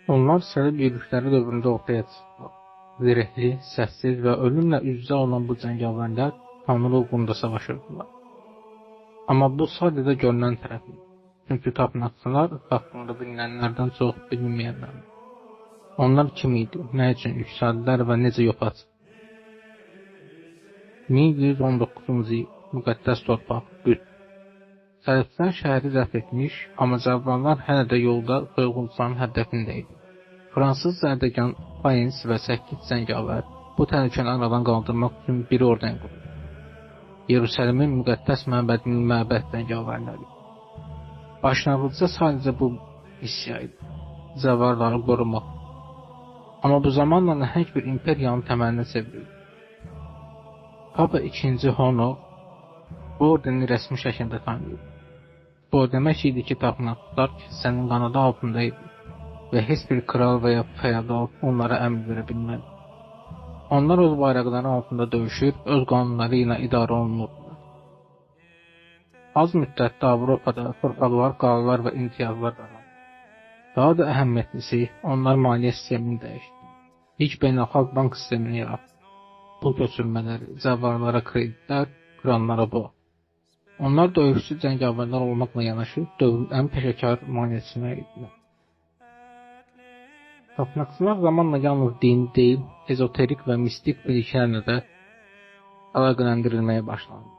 Onlar sərib yürüyüşləri dövründə ortaya çıxdılar. Zirehli, səssiz və ölümlə üz-üzə olan bu cəngavərlər Tanrı uğrunda savaşırdılar. Amma bu sadəcə görünən tərəfi. Çünki tapınaqçılar haqqında bilinənlərdən çox bilinməyənlərdir. Onlar kim idi, nə üçün yüksəldilər və necə yoxa çıxdı? 1119-cu il, müqəddəs torpaq, Qüds. Səlibçilər şəhəri rəf etmiş, amma cəbrarlar hələ də yolda soyğunçuların hədəfində idi. Fransız zərdəgan Bayens və 8 cəngavər bu təhlükəni aradan qaldırmaq üçün bir orden qurdu. Yerusəlimin müqəddəs məbədinin məbəd cəngavərləri. Başlanğıcda sadəcə bu missiya idi. Cəbrarları qorumaq. Amma bu zamanla nəhəng bir imperiyanın təməlinə çevrildi. Papa II. Honor bu ordeni rəsmi şəkildə tanıyıb. Bu o demək idi ki, tapınaqçılar kilsənin qanadı altında idi və heç bir kral və ya feodal onlara əmr verə bilmədi. Onlar öz bayraqları altında döyüşür, öz qanunları ilə idarə olunurdular. Az müddətdə Avropada torpaqlar, qalalar və imtiyazlar qazandı. Daha da əhəmiyyətlisi, onlar maliyyə sistemini dəyişdi. İlk beynəlxalq bank sistemini yaratdı. Pul köçürmələri, cəbbarlara kreditlər, krallara bu. Onlar döyüşçü cəngavərlər olmaqla yanaşı, dövrün ən peşəkar maneçiləri idilər. Tapınaqçılar zamanla yalnız dini deyil, ezoterik və mistik biliklərlə də əlaqələndirilməyə başlandı.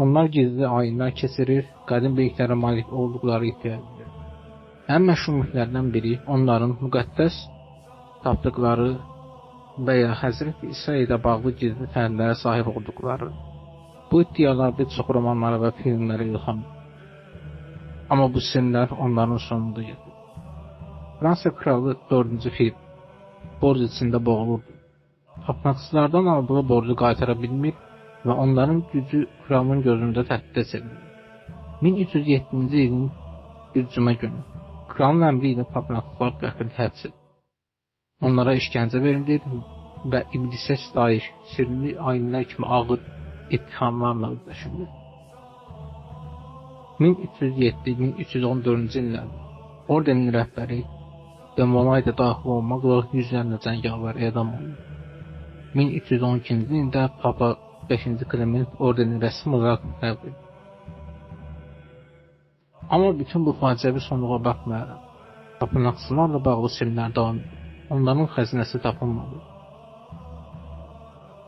Onlar gizli ayinlər keçirir, qədim biliklərə malik olduqları iddia edilir. Ən məşhur miflərdən biri onların müqəddəs tapdıqları və ya Həzrət İsa ilə bağlı gizli fərqlərə sahib olduqları. Bu iddialar bir çox romanlara və filmlərə ilham verir. Amma bu sirlər onların sonunda gedir. Fransa kralı 4-cü Filip borc içində boğulurdu. Tapınaqçılardan aldığı borcu qaytara bilmir və onların gücü kralın gözündə təhdid edilir. 1307-ci ilin bir cümə günü kralın əmri ilə tapınaqçılar qəfil həbs edilir. Onlara işgəncə verilir və iblisə sitayiş, sirli ayinlər kimi ağır ittihamlarla üzləşirlər. 1307-1314-cü illərdə ordenin rəhbəri Demolayda daxil olmaqla yüzlərlə cəngavər edam olundu. 1312-ci ildə Papa 5-ci Klement ordeni rəsmi olaraq ləğv edildi. Amma bütün bu faciəvi sonluğa baxmayaraq, tapınaqçılarla bağlı sirlər davam edir. Onların xəzinəsi tapılmadı.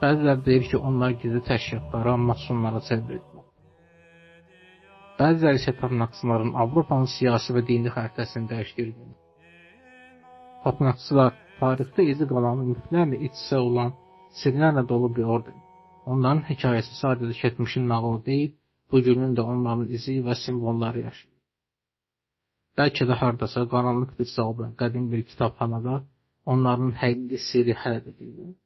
Bəziləri deyir ki, onlar gizli təşkilatlara, masonlara çevrildi. Bəziləri isə tapınaqçıların Avropanın siyasi və dini xəritəsini dəyişdirdi. Tapınaqçılar tarixdə izi qalan miflərlə iç-içə olan sirlərlə dolu bir orden. Onların hekayəsi sadəcə keçmişin nağılı deyil, bugünün də onların izi və simvolları yaşayır. Bəlkə də hardasa qaranlıq bir zalda, qədim bir kitabxanada onların həqiqi sirri hələ də bilinir.